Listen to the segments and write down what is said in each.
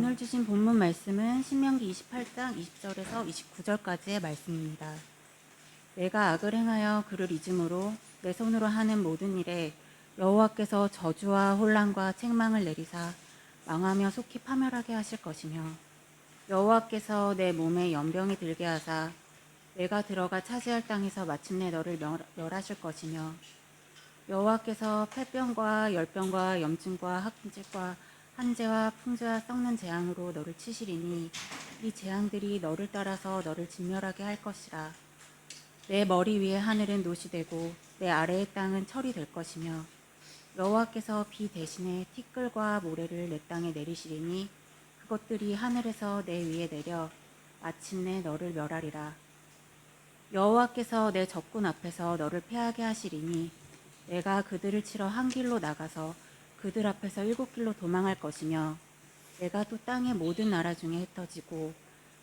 오늘 주신 본문 말씀은 신명기 28장 20절에서 29절까지의 말씀입니다. 내가 악을 행하여 그를 잊음으로 내 손으로 하는 모든 일에 여호와께서 저주와 혼란과 책망을 내리사 망하며 속히 파멸하게 하실 것이며 여호와께서 내 몸에 연병이 들게 하사 내가 들어가 차지할 땅에서 마침내 너를 멸하실 것이며 여호와께서 폐병과 열병과 염증과 학질과 한재와 풍재와 썩는 재앙으로 너를 치시리니 이 재앙들이 너를 따라서 너를 진멸하게 할 것이라. 내 머리 위에 하늘은 노시 되고 내 아래의 땅은 철이 될 것이며 여호와께서 비 대신에 티끌과 모래를 내 땅에 내리시리니 그것들이 하늘에서 내 위에 내려 마침내 너를 멸하리라. 여호와께서 내 적군 앞에서 너를 패하게 하시리니 내가 그들을 치러 한 길로 나가서 그들 앞에서 7길로 도망할 것이며 내가 또 땅의 모든 나라 중에 흩어지고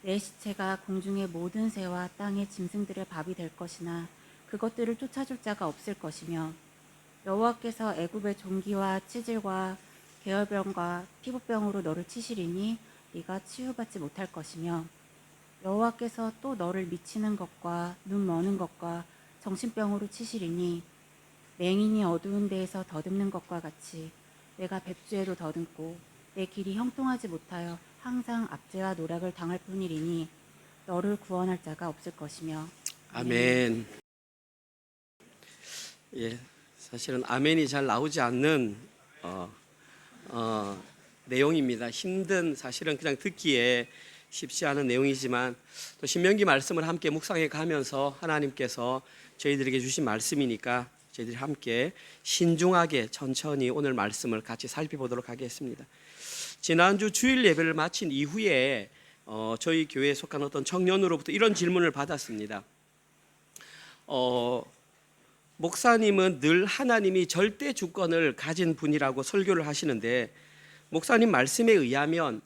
내 시체가 공중의 모든 새와 땅의 짐승들의 밥이 될 것이나 그것들을 쫓아줄 자가 없을 것이며 여호와께서 애굽의 종기와 치질과 계열병과 피부병으로 너를 치시리니 네가 치유받지 못할 것이며 여호와께서 또 너를 미치는 것과 눈 머는 것과 정신병으로 치시리니 맹인이 어두운 데에서 더듬는 것과 같이 내가 백주에도 더듬고 내 길이 형통하지 못하여 항상 압제와 노략을 당할 뿐이리니 너를 구원할 자가 없을 것이며. 아멘. 예, 사실은 아멘이 잘 나오지 않는 내용입니다. 힘든, 사실은 그냥 듣기에 쉽지 않은 내용이지만 또 신명기 말씀을 함께 묵상해 가면서 하나님께서 저희들에게 주신 말씀이니까 저희들이 함께 신중하게 천천히 오늘 말씀을 같이 살펴보도록 하겠습니다. 지난주 주일 예배를 마친 이후에 저희 교회에 속한 어떤 청년으로부터 이런 질문을 받았습니다. 목사님은 늘 하나님이 절대 주권을 가진 분이라고 설교를 하시는데 목사님 말씀에 의하면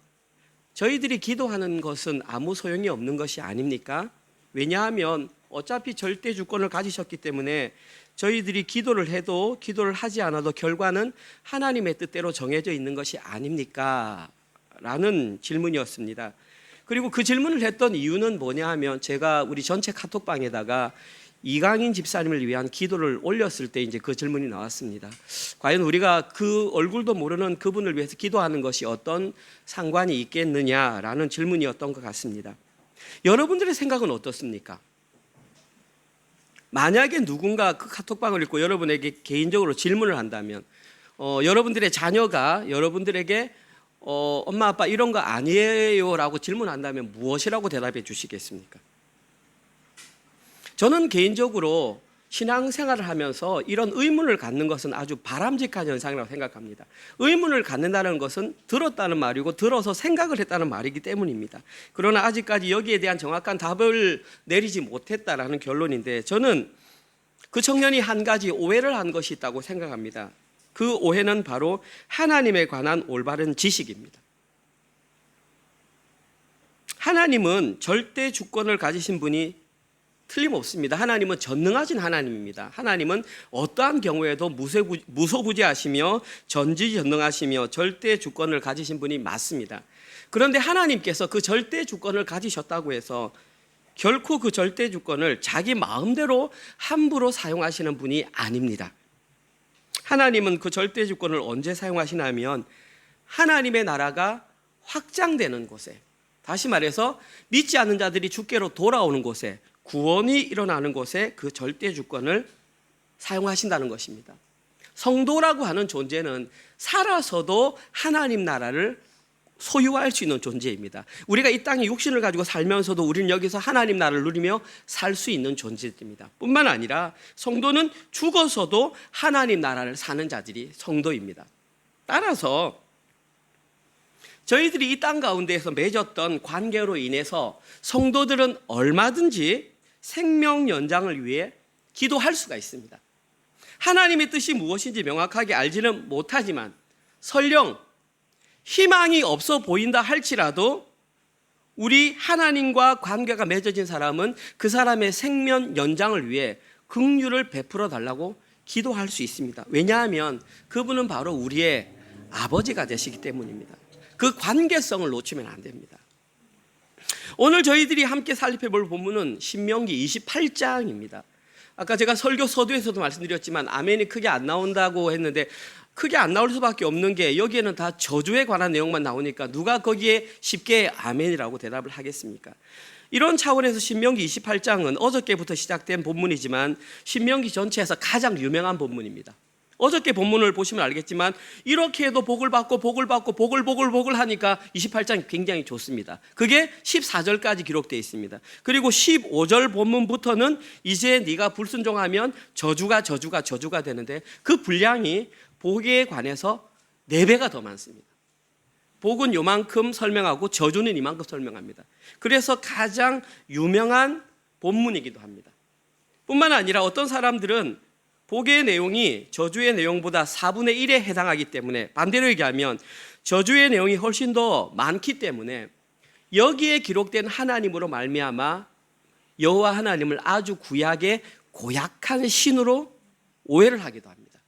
저희들이 기도하는 것은 아무 소용이 없는 것이 아닙니까? 왜냐하면 어차피 절대 주권을 가지셨기 때문에 저희들이 기도를 해도 기도를 하지 않아도 결과는 하나님의 뜻대로 정해져 있는 것이 아닙니까? 라는 질문이었습니다. 그리고 그 질문을 했던 이유는 뭐냐 하면 제가 우리 전체 카톡방에다가 이강인 집사님을 위한 기도를 올렸을 때 이제 그 질문이 나왔습니다. 과연 우리가 그 얼굴도 모르는 그분을 위해서 기도하는 것이 어떤 상관이 있겠느냐라는 질문이었던 것 같습니다. 여러분들의 생각은 어떻습니까? 만약에 누군가 그 카톡방을 읽고 여러분에게 개인적으로 질문을 한다면 여러분들의 자녀가 여러분들에게 엄마 아빠 이런 거 아니에요 라고 질문한다면 무엇이라고 대답해 주시겠습니까? 저는 개인적으로 신앙생활을 하면서 이런 의문을 갖는 것은 아주 바람직한 현상이라고 생각합니다. 의문을 갖는다는 것은 들었다는 말이고 들어서 생각을 했다는 말이기 때문입니다. 그러나 아직까지 여기에 대한 정확한 답을 내리지 못했다라는 결론인데 저는 그 청년이 한 가지 오해를 한 것이 있다고 생각합니다. 그 오해는 바로 하나님에 관한 올바른 지식입니다. 하나님은 절대 주권을 가지신 분이 틀림없습니다. 하나님은 전능하신 하나님입니다. 하나님은 어떠한 경우에도 무소부지하시며 전지전능하시며 절대 주권을 가지신 분이 맞습니다. 그런데 하나님께서 그 절대 주권을 가지셨다고 해서 결코 그 절대 주권을 자기 마음대로 함부로 사용하시는 분이 아닙니다. 하나님은 그 절대 주권을 언제 사용하시냐면 하나님의 나라가 확장되는 곳에, 다시 말해서 믿지 않는 자들이 주께로 돌아오는 곳에, 구원이 일어나는 곳에 그 절대 주권을 사용하신다는 것입니다. 성도라고 하는 존재는 살아서도 하나님 나라를 소유할 수 있는 존재입니다. 우리가 이 땅에 육신을 가지고 살면서도 우리는 여기서 하나님 나라를 누리며 살 수 있는 존재입니다. 뿐만 아니라 성도는 죽어서도 하나님 나라를 사는 자들이 성도입니다. 따라서 저희들이 이 땅 가운데에서 맺었던 관계로 인해서 성도들은 얼마든지 생명 연장을 위해 기도할 수가 있습니다. 하나님의 뜻이 무엇인지 명확하게 알지는 못하지만 설령 희망이 없어 보인다 할지라도 우리 하나님과 관계가 맺어진 사람은 그 사람의 생명 연장을 위해 긍휼을 베풀어 달라고 기도할 수 있습니다. 왜냐하면 그분은 바로 우리의 아버지가 되시기 때문입니다. 그 관계성을 놓치면 안 됩니다. 오늘 저희들이 함께 살펴볼 본문은 신명기 28장입니다. 아까 제가 설교 서두에서도 말씀드렸지만 아멘이 크게 안 나온다고 했는데 크게 안 나올 수밖에 없는 게 여기에는 다 저주에 관한 내용만 나오니까 누가 거기에 쉽게 아멘이라고 대답을 하겠습니까? 이런 차원에서 신명기 28장은 어저께부터 시작된 본문이지만 신명기 전체에서 가장 유명한 본문입니다. 어저께 본문을 보시면 알겠지만 이렇게 해도 복을 받고 복을 하니까 28장이 굉장히 좋습니다. 그게 14절까지 기록되어 있습니다. 그리고 15절 본문부터는 이제 네가 불순종하면 저주가 되는데 그 분량이 복에 관해서 4배가 더 많습니다. 복은 요만큼 설명하고 저주는 이만큼 설명합니다. 그래서 가장 유명한 본문이기도 합니다. 뿐만 아니라 어떤 사람들은 복의 내용이 저주의 내용보다 4분의 1에 해당하기 때문에 반대로 얘기하면 저주의 내용이 훨씬 더 많기 때문에 여기에 기록된 하나님으로 말미암아 여호와 하나님을 아주 구약의 고약한 신으로 오해를 하기도 합니다.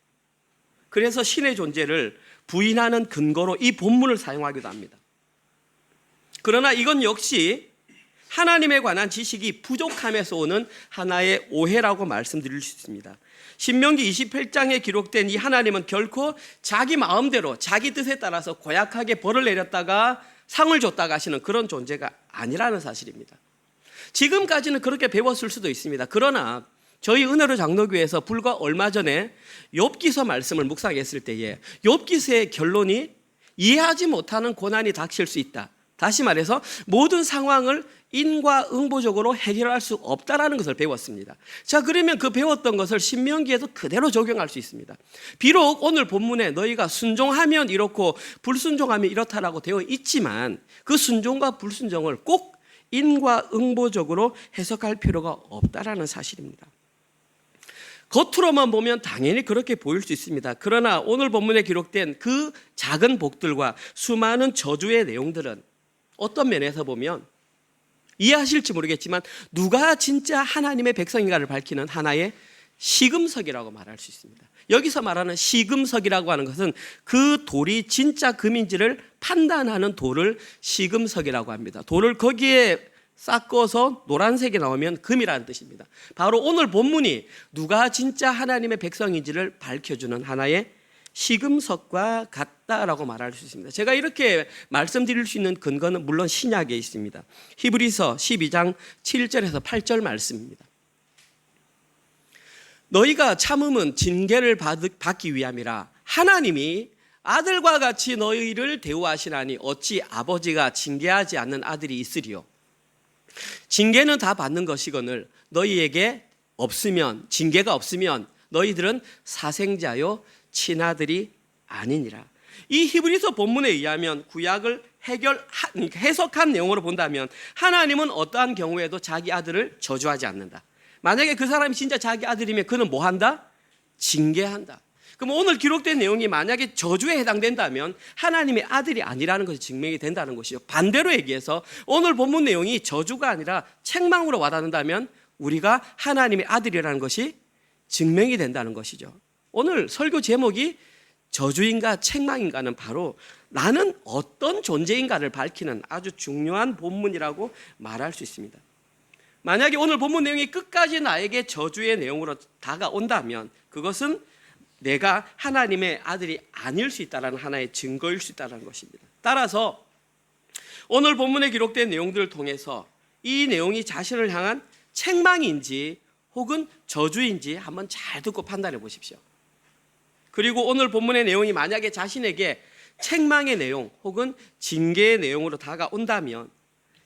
그래서 신의 존재를 부인하는 근거로 이 본문을 사용하기도 합니다. 그러나 이건 역시 하나님에 관한 지식이 부족함에서 오는 하나의 오해라고 말씀드릴 수 있습니다. 신명기 28장에 기록된 이 하나님은 결코 자기 마음대로 자기 뜻에 따라서 고약하게 벌을 내렸다가 상을 줬다가 하시는 그런 존재가 아니라는 사실입니다. 지금까지는 그렇게 배웠을 수도 있습니다. 그러나 저희 은혜로 장로교회에서 불과 얼마 전에 욥기서 말씀을 묵상했을 때에 욥기서의 결론이 이해하지 못하는 고난이 닥칠 수 있다. 다시 말해서 모든 상황을 인과응보적으로 해결할 수 없다라는 것을 배웠습니다. 자, 그러면 그 배웠던 것을 신명기에도 그대로 적용할 수 있습니다. 비록 오늘 본문에 너희가 순종하면 이렇고 불순종하면 이렇다라고 되어 있지만 그 순종과 불순종을 꼭 인과응보적으로 해석할 필요가 없다라는 사실입니다. 겉으로만 보면 당연히 그렇게 보일 수 있습니다. 그러나 오늘 본문에 기록된 그 작은 복들과 수많은 저주의 내용들은 어떤 면에서 보면 이해하실지 모르겠지만 누가 진짜 하나님의 백성인가를 밝히는 하나의 시금석이라고 말할 수 있습니다. 여기서 말하는 시금석이라고 하는 것은 그 돌이 진짜 금인지를 판단하는 돌을 시금석이라고 합니다. 돌을 거기에 섞어서 노란색이 나오면 금이라는 뜻입니다. 바로 오늘 본문이 누가 진짜 하나님의 백성인지를 밝혀주는 하나의 시금석과 같다라고 말할 수 있습니다. 제가 이렇게 말씀드릴 수 있는 근거는 물론 신약에 있습니다. 히브리서 12장 7절에서 8절 말씀입니다. 너희가 참음은 징계를 받기 위함이라 하나님이 아들과 같이 너희를 대우하시나니 어찌 아버지가 징계하지 않는 아들이 있으리요. 징계는 다 받는 것이거늘 너희에게 없으면 징계가 없으면 너희들은 사생자요 친아들이 아니니라. 이 히브리서 본문에 의하면 구약을 해석한 내용으로 본다면 하나님은 어떠한 경우에도 자기 아들을 저주하지 않는다. 만약에 그 사람이 진짜 자기 아들이면 그는 뭐 한다? 징계한다. 그럼 오늘 기록된 내용이 만약에 저주에 해당된다면 하나님의 아들이 아니라는 것이 증명이 된다는 것이죠. 반대로 얘기해서 오늘 본문 내용이 저주가 아니라 책망으로 와닿는다면 우리가 하나님의 아들이라는 것이 증명이 된다는 것이죠. 오늘 설교 제목이 저주인가 책망인가는 바로 나는 어떤 존재인가를 밝히는 아주 중요한 본문이라고 말할 수 있습니다. 만약에 오늘 본문 내용이 끝까지 나에게 저주의 내용으로 다가온다면 그것은 내가 하나님의 아들이 아닐 수 있다는 하나의 증거일 수 있다는 것입니다. 따라서 오늘 본문에 기록된 내용들을 통해서 이 내용이 자신을 향한 책망인지 혹은 저주인지 한번 잘 듣고 판단해 보십시오. 그리고 오늘 본문의 내용이 만약에 자신에게 책망의 내용 혹은 징계의 내용으로 다가온다면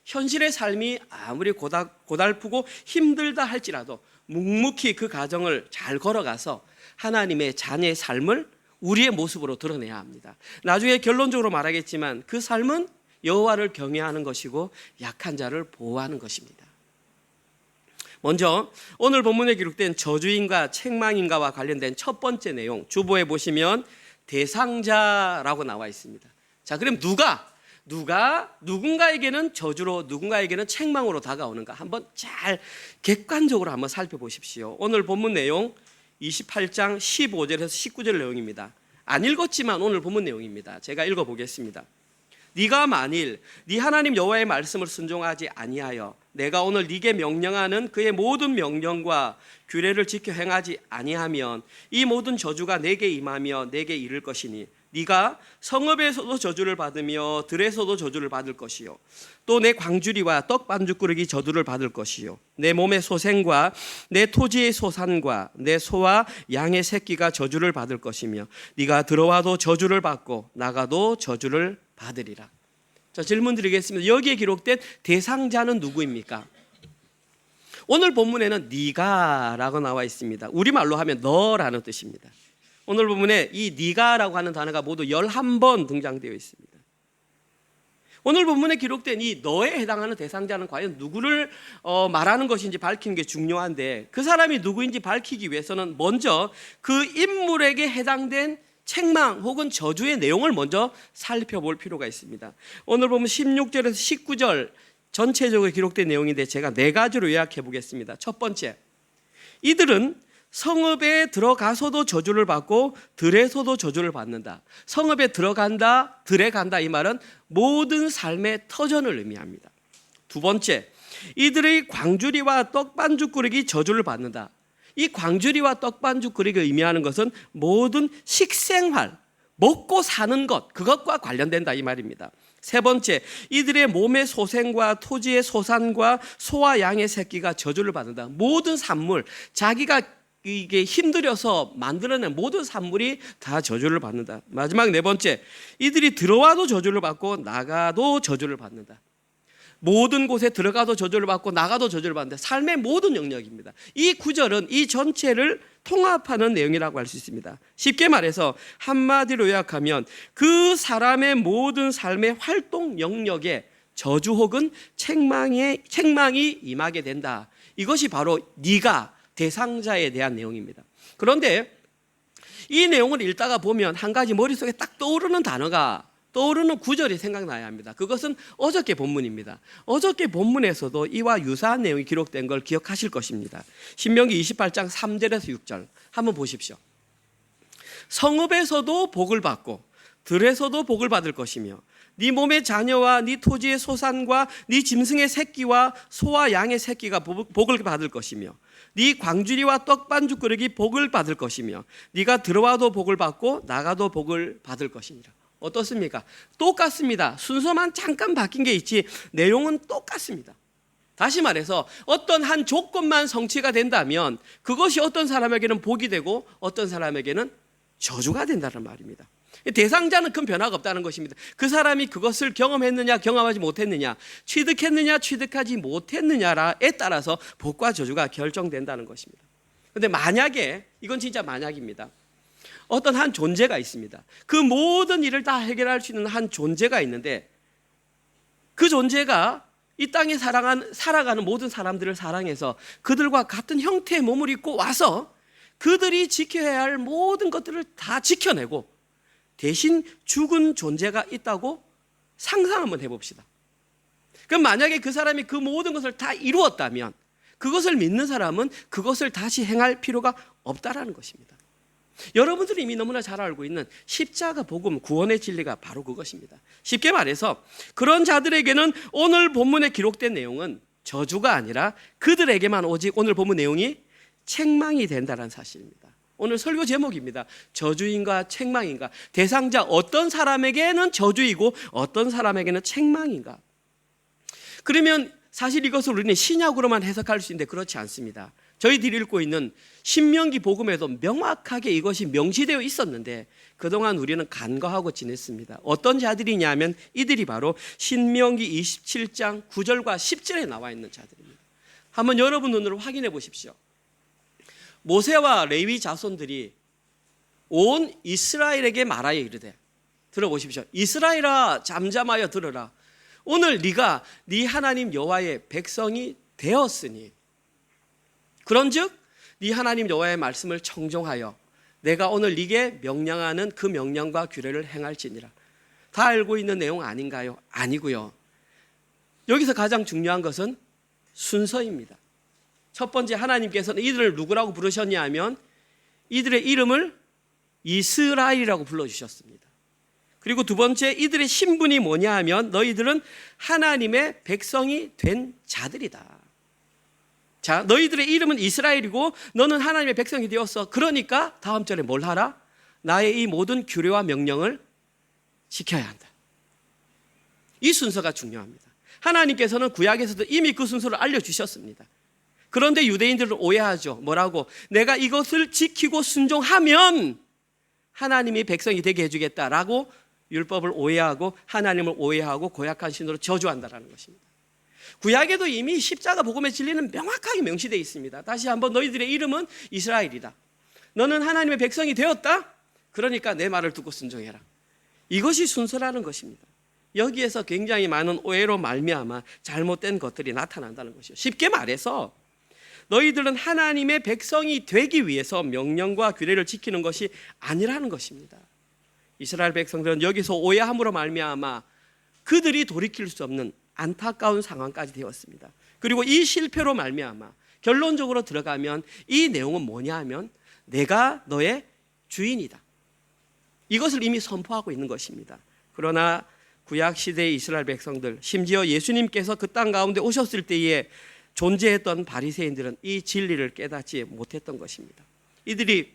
현실의 삶이 아무리 고달프고 힘들다 할지라도 묵묵히 그 과정을 잘 걸어가서 하나님의 자녀의 삶을 우리의 모습으로 드러내야 합니다. 나중에 결론적으로 말하겠지만 그 삶은 여호와를 경외하는 것이고 약한 자를 보호하는 것입니다. 먼저 오늘 본문에 기록된 저주인과 책망인가와 관련된 첫 번째 내용 주보에 보시면 대상자라고 나와 있습니다. 자, 그럼 누군가에게는 저주로 누군가에게는 책망으로 다가오는가 한번 잘 객관적으로 한번 살펴보십시오. 오늘 본문 내용 28장 15절에서 19절 내용입니다. 안 읽었지만 오늘 본문 내용입니다. 제가 읽어보겠습니다. 네가 만일 네 하나님 여호와의 말씀을 순종하지 아니하여 내가 오늘 네게 명령하는 그의 모든 명령과 규례를 지켜 행하지 아니하면 이 모든 저주가 내게 임하며 내게 이를 것이니 네가 성읍에서도 저주를 받으며 들에서도 저주를 받을 것이요 또 내 광주리와 떡 반죽꾸러기 저주를 받을 것이요 내 몸의 소생과 내 토지의 소산과 내 소와 양의 새끼가 저주를 받을 것이며 네가 들어와도 저주를 받고 나가도 저주를 받으리라. 자, 질문 드리겠습니다. 여기에 기록된 대상자는 누구입니까? 오늘 본문에는 네가라고 나와 있습니다. 우리말로 하면 너라는 뜻입니다. 오늘 본문에 이 네가라고 하는 단어가 모두 11번 등장되어 있습니다. 오늘 본문에 기록된 이 너에 해당하는 대상자는 과연 누구를 말하는 것인지 밝히는 게 중요한데, 그 사람이 누구인지 밝히기 위해서는 먼저 그 인물에게 해당된 책망 혹은 저주의 내용을 먼저 살펴볼 필요가 있습니다. 오늘 보면 16절에서 19절 전체적으로 기록된 내용인데 제가 4가지로 요약해 보겠습니다. 첫 번째, 이들은 성읍에 들어가서도 저주를 받고 들에서도 저주를 받는다. 성읍에 들어간다, 들에 간다, 이 말은 모든 삶의 터전을 의미합니다. 두 번째, 이들의 광주리와 떡반죽꾸러기 저주를 받는다. 이 광주리와 떡반죽꾸러기가 의미하는 것은 모든 식생활, 먹고 사는 것, 그것과 관련된다, 이 말입니다. 세 번째, 이들의 몸의 소생과 토지의 소산과 소와 양의 새끼가 저주를 받는다. 모든 산물, 자기가 이게 힘들여서 만들어낸 모든 산물이 다 저주를 받는다. 마지막 4번째, 이들이 들어와도 저주를 받고 나가도 저주를 받는다. 모든 곳에 들어가도 저주를 받고 나가도 저주를 받는다. 삶의 모든 영역입니다. 이 구절은 이 전체를 통합하는 내용이라고 할 수 있습니다. 쉽게 말해서 한마디로 요약하면 그 사람의 모든 삶의 활동 영역에 저주 혹은 책망이 임하게 된다. 이것이 바로 네가 대상자에 대한 내용입니다. 그런데 이 내용을 읽다가 보면 한 가지 머릿속에 딱 떠오르는 구절이 생각나야 합니다. 그것은 어저께 본문입니다. 어저께 본문에서도 이와 유사한 내용이 기록된 걸 기억하실 것입니다. 신명기 28장 3절에서 6절 한번 보십시오. 성읍에서도 복을 받고 들에서도 복을 받을 것이며 네 몸의 자녀와 네 토지의 소산과 네 짐승의 새끼와 소와 양의 새끼가 복을 받을 것이며 네 광주리와 떡반죽꾸러기 복을 받을 것이며 네가 들어와도 복을 받고 나가도 복을 받을 것이니라. 어떻습니까? 똑같습니다. 순서만 잠깐 바뀐 게 있지 내용은 똑같습니다. 다시 말해서 어떤 한 조건만 성취가 된다면 그것이 어떤 사람에게는 복이 되고 어떤 사람에게는 저주가 된다는 말입니다. 대상자는 큰 변화가 없다는 것입니다. 그 사람이 그것을 경험했느냐 경험하지 못했느냐, 취득했느냐 취득하지 못했느냐에 따라서 복과 저주가 결정된다는 것입니다. 그런데 만약에, 이건 진짜 만약입니다, 어떤 한 존재가 있습니다. 그 모든 일을 다 해결할 수 있는 한 존재가 있는데 그 존재가 이 땅에 살아가는 모든 사람들을 사랑해서 그들과 같은 형태의 몸을 입고 와서 그들이 지켜야 할 모든 것들을 다 지켜내고 대신 죽은 존재가 있다고 상상 한번 해봅시다. 그럼 만약에 그 사람이 그 모든 것을 다 이루었다면 그것을 믿는 사람은 그것을 다시 행할 필요가 없다라는 것입니다. 여러분들이 이미 너무나 잘 알고 있는 십자가 복음, 구원의 진리가 바로 그것입니다. 쉽게 말해서 그런 자들에게는 오늘 본문에 기록된 내용은 저주가 아니라 그들에게만 오직 오늘 본문 내용이 책망이 된다는 사실입니다. 오늘 설교 제목입니다. 저주인가 책망인가? 대상자 어떤 사람에게는 저주이고 어떤 사람에게는 책망인가? 그러면 사실 이것을 우리는 신약으로만 해석할 수 있는데 그렇지 않습니다. 저희들이 읽고 있는 신명기 복음에도 명확하게 이것이 명시되어 있었는데 그동안 우리는 간과하고 지냈습니다. 어떤 자들이냐면 이들이 바로 신명기 27장 9절과 10절에 나와 있는 자들입니다. 한번 여러분 눈으로 확인해 보십시오. 모세와 레위 자손들이 온 이스라엘에게 말하여 이르되, 들어보십시오. 이스라엘아 잠잠하여 들으라. 오늘 네가 네 하나님 여호와의 백성이 되었으니 그런즉 네 하나님 여호와의 말씀을 청종하여 내가 오늘 네게 명령하는 그 명령과 규례를 행할지니라. 다 알고 있는 내용 아닌가요? 아니고요. 여기서 가장 중요한 것은 순서입니다. 첫 번째, 하나님께서는 이들을 누구라고 부르셨냐 하면 이들의 이름을 이스라엘이라고 불러주셨습니다. 그리고 두 번째, 이들의 신분이 뭐냐 하면 너희들은 하나님의 백성이 된 자들이다. 자, 너희들의 이름은 이스라엘이고 너는 하나님의 백성이 되었어. 그러니까 다음 절에 뭘 하라? 나의 이 모든 규례와 명령을 지켜야 한다. 이 순서가 중요합니다. 하나님께서는 구약에서도 이미 그 순서를 알려주셨습니다. 그런데 유대인들은 오해하죠. 뭐라고? 내가 이것을 지키고 순종하면 하나님이 백성이 되게 해주겠다라고 율법을 오해하고 하나님을 오해하고 고약한 신으로 저주한다라는 것입니다. 구약에도 이미 십자가 복음의 진리는 명확하게 명시되어 있습니다. 다시 한번 너희들의 이름은 이스라엘이다. 너는 하나님의 백성이 되었다. 그러니까 내 말을 듣고 순종해라. 이것이 순서라는 것입니다. 여기에서 굉장히 많은 오해로 말미암아 잘못된 것들이 나타난다는 것이죠. 쉽게 말해서 너희들은 하나님의 백성이 되기 위해서 명령과 규례를 지키는 것이 아니라는 것입니다. 이스라엘 백성들은 여기서 오해함으로 말미암아 그들이 돌이킬 수 없는 안타까운 상황까지 되었습니다. 그리고 이 실패로 말미암아 결론적으로 들어가면 이 내용은 뭐냐 하면 내가 너의 주인이다. 이것을 이미 선포하고 있는 것입니다. 그러나 구약 시대의 이스라엘 백성들, 심지어 예수님께서 그 땅 가운데 오셨을 때에 존재했던 바리새인들은 이 진리를 깨닫지 못했던 것입니다. 이들이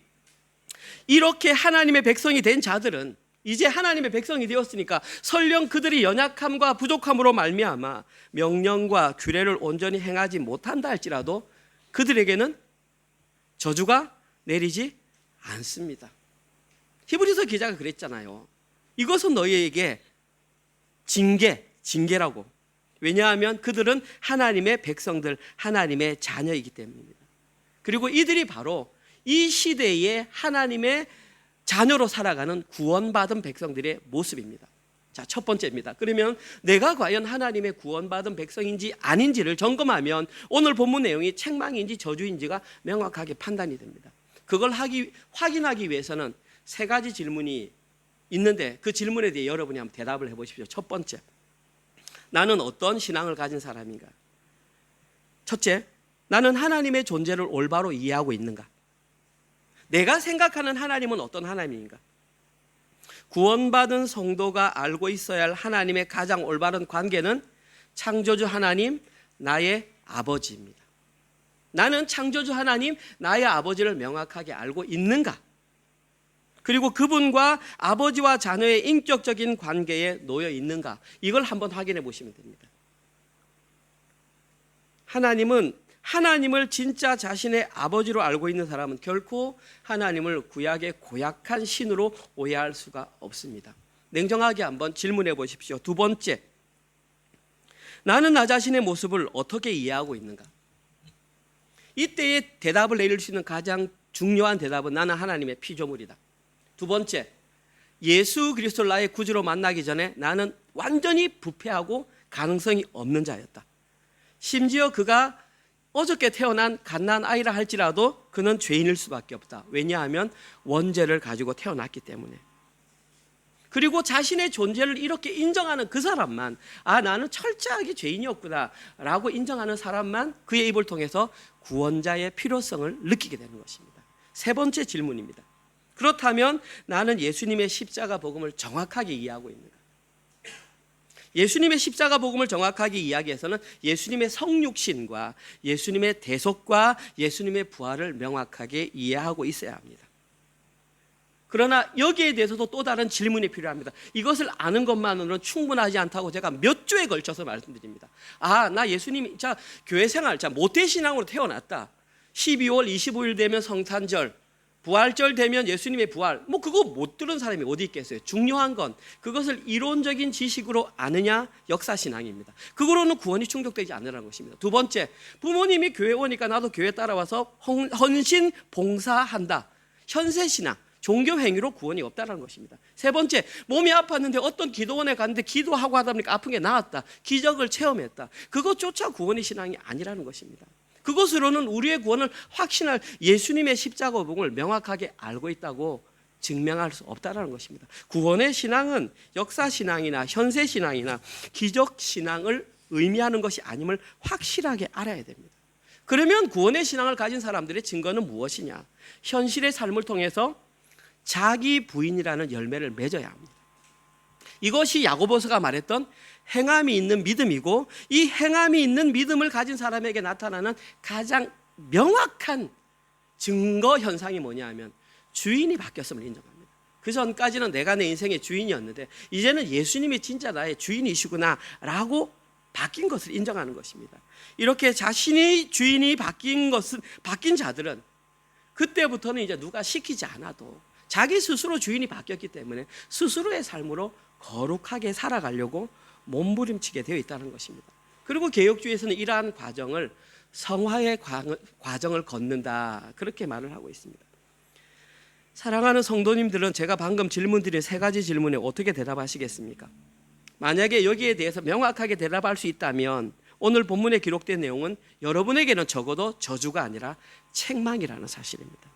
이렇게 하나님의 백성이 된 자들은 이제 하나님의 백성이 되었으니까 설령 그들이 연약함과 부족함으로 말미암아 명령과 규례를 온전히 행하지 못한다 할지라도 그들에게는 저주가 내리지 않습니다. 히브리서 기자가 그랬잖아요. 이것은 너희에게 징계라고. 왜냐하면 그들은 하나님의 백성들, 하나님의 자녀이기 때문입니다. 그리고 이들이 바로 이 시대에 하나님의 자녀로 살아가는 구원받은 백성들의 모습입니다. 자, 첫 번째입니다. 그러면 내가 과연 하나님의 구원받은 백성인지 아닌지를 점검하면 오늘 본문 내용이 책망인지 저주인지가 명확하게 판단이 됩니다. 그걸 확인하기 위해서는 세 가지 질문이 있는데 그 질문에 대해 여러분이 한번 대답을 해보십시오. 첫 번째, 나는 어떤 신앙을 가진 사람인가? 첫째, 나는 하나님의 존재를 올바로 이해하고 있는가? 내가 생각하는 하나님은 어떤 하나님인가? 구원받은 성도가 알고 있어야 할 하나님의 가장 올바른 관계는 창조주 하나님, 나의 아버지입니다. 나는 창조주 하나님, 나의 아버지를 명확하게 알고 있는가? 그리고 그분과 아버지와 자녀의 인격적인 관계에 놓여 있는가? 이걸 한번 확인해 보시면 됩니다. 하나님을 진짜 자신의 아버지로 알고 있는 사람은 결코 하나님을 구약의 고약한 신으로 오해할 수가 없습니다. 냉정하게 한번 질문해 보십시오. 두 번째, 나는 나 자신의 모습을 어떻게 이해하고 있는가? 이때에 대답을 내릴 수 있는 가장 중요한 대답은 나는 하나님의 피조물이다. 두 번째, 예수 그리스도를 나의 구주로 만나기 전에 나는 완전히 부패하고 가능성이 없는 자였다. 심지어 그가 어저께 태어난 갓난 아이라 할지라도 그는 죄인일 수밖에 없다. 왜냐하면 원죄를 가지고 태어났기 때문에. 그리고 자신의 존재를 이렇게 인정하는 그 사람만, 나는 철저하게 죄인이었구나 라고 인정하는 사람만 그의 입을 통해서 구원자의 필요성을 느끼게 되는 것입니다. 세 번째 질문입니다. 그렇다면 나는 예수님의 십자가 복음을 정확하게 이해하고 있는가? 예수님의 십자가 복음을 정확하게 이야기해서는 예수님의 성육신과 예수님의 대속과 예수님의 부활을 명확하게 이해하고 있어야 합니다. 그러나 여기에 대해서도 또 다른 질문이 필요합니다. 이것을 아는 것만으로는 충분하지 않다고 제가 몇 주에 걸쳐서 말씀드립니다. 나 예수님이 교회 생활 모태신앙으로 태어났다. 12월 25일 되면 성탄절, 부활절 되면 예수님의 부활, 그거 못 들은 사람이 어디 있겠어요. 중요한 건 그것을 이론적인 지식으로 아느냐, 역사신앙입니다. 그거로는 구원이 충족되지 않으라는 것입니다. 두 번째, 부모님이 교회 오니까 나도 교회 따라와서 헌신 봉사한다. 현세신앙, 종교 행위로 구원이 없다는 것입니다. 세 번째, 몸이 아팠는데 어떤 기도원에 갔는데 기도하고 하다 보니까 아픈 게 나았다. 기적을 체험했다. 그것조차 구원의 신앙이 아니라는 것입니다. 그것으로는 우리의 구원을 확신할 예수님의 십자가 복음을 명확하게 알고 있다고 증명할 수 없다는 것입니다. 구원의 신앙은 역사신앙이나 현세신앙이나 기적신앙을 의미하는 것이 아님을 확실하게 알아야 됩니다. 그러면 구원의 신앙을 가진 사람들의 증거는 무엇이냐? 현실의 삶을 통해서 자기 부인이라는 열매를 맺어야 합니다. 이것이 야고보서가 말했던 행함이 있는 믿음이고, 이 행함이 있는 믿음을 가진 사람에게 나타나는 가장 명확한 증거 현상이 뭐냐 하면 주인이 바뀌었음을 인정합니다. 그 전까지는 내가 내 인생의 주인이었는데 이제는 예수님이 진짜 나의 주인이시구나 라고 바뀐 것을 인정하는 것입니다. 이렇게 자신이 주인이 바뀐 자들은 그때부터는 이제 누가 시키지 않아도 자기 스스로 주인이 바뀌었기 때문에 스스로의 삶으로 거룩하게 살아가려고 몸부림치게 되어 있다는 것입니다. 그리고 개혁주의에서는 이러한 과정을 성화의 과정을 걷는다, 그렇게 말을 하고 있습니다. 사랑하는 성도님들은 제가 방금 질문드린 세 가지 질문에 어떻게 대답하시겠습니까? 만약에 여기에 대해서 명확하게 대답할 수 있다면 오늘 본문에 기록된 내용은 여러분에게는 적어도 저주가 아니라 책망이라는 사실입니다.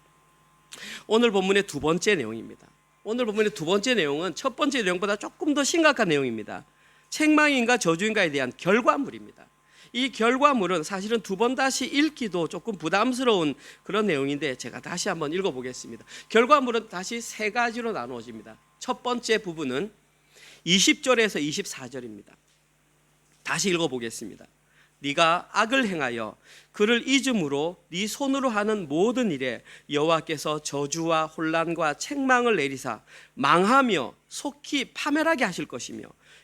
오늘 본문의 두 번째 내용입니다. 오늘 본문의 두 번째 내용은 첫 번째 내용보다 조금 더 심각한 내용입니다. 책망인가 저주인가에 대한 결과물입니다. 이 결과물은 사실은 두 번 다시 읽기도 조금 부담스러운 그런 내용인데 제가 다시 한번 읽어보겠습니다. 결과물은 다시 세 가지로 나누어집니다. 첫 번째 부분은 20절에서 24절입니다. 다시 읽어보겠습니다. 네가 악을 행하여 그를 잊음으로 네 손으로 하는 모든 일에 여호와께서 저주와 혼란과 책망을 내리사 망하며 속히 파멸하게 하실 것이며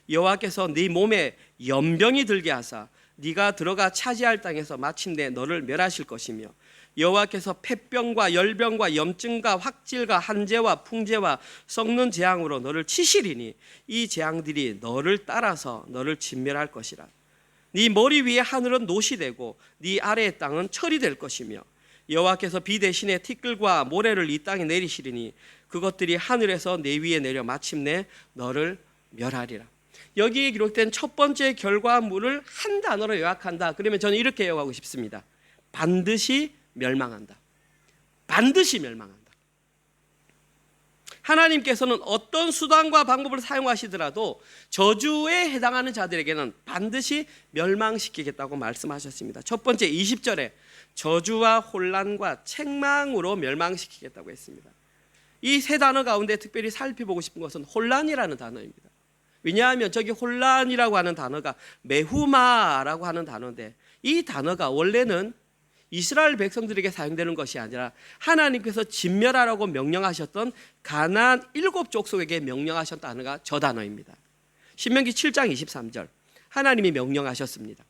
여호와께서 네 몸에 연병이 들게 하사 네가 들어가 차지할 땅에서 마침내 너를 멸하실 것이며 여호와께서 폐병과 열병과 염증과 확질과 한재와 풍재와 썩는 재앙으로 너를 치시리니 이 재앙들이 너를 따라서 너를 진멸할 것이라. 네 머리 위에 하늘은 노시 되고 네 아래의 땅은 철이 될 것이며 여호와께서 비 대신에 티끌과 모래를 이 땅에 내리시리니 그것들이 하늘에서 내 위에 내려 마침내 너를 멸하리라. 여기에 기록된 첫 번째 결과물을 한 단어로 요약한다. 그러면 저는 이렇게 요약하고 싶습니다. 반드시 멸망한다. 반드시 멸망한다. 하나님께서는 어떤 수단과 방법을 사용하시더라도 저주에 해당하는 자들에게는 반드시 멸망시키겠다고 말씀하셨습니다. 첫 번째 20절에 저주와 혼란과 책망으로 멸망시키겠다고 했습니다. 이 세 단어 가운데 특별히 살펴보고 싶은 것은 혼란이라는 단어입니다. 왜냐하면 저기 혼란이라고 하는 단어가 메후마라고 하는 단어인데 이 단어가 원래는 이스라엘 백성들에게 사용되는 것이 아니라 하나님께서 진멸하라고 명령하셨던 가나안 7족속에게 명령하셨던 단어가 저 단어입니다. 신명기 7장 23절 하나님이 명령하셨습니다.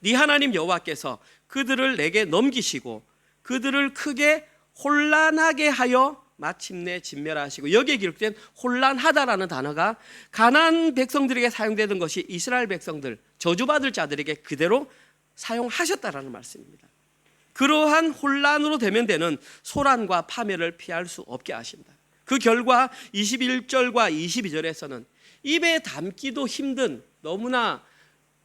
네 하나님 여호와께서 그들을 내게 넘기시고 그들을 크게 혼란하게 하여 마침내 진멸하시고, 여기에 기록된 혼란하다라는 단어가 가나안 백성들에게 사용되던 것이 이스라엘 백성들, 저주받을 자들에게 그대로 사용하셨다라는 말씀입니다. 그러한 혼란으로 대면되는 소란과 파멸을 피할 수 없게 하신다. 그 결과 21절과 22절에서는 입에 담기도 힘든 너무나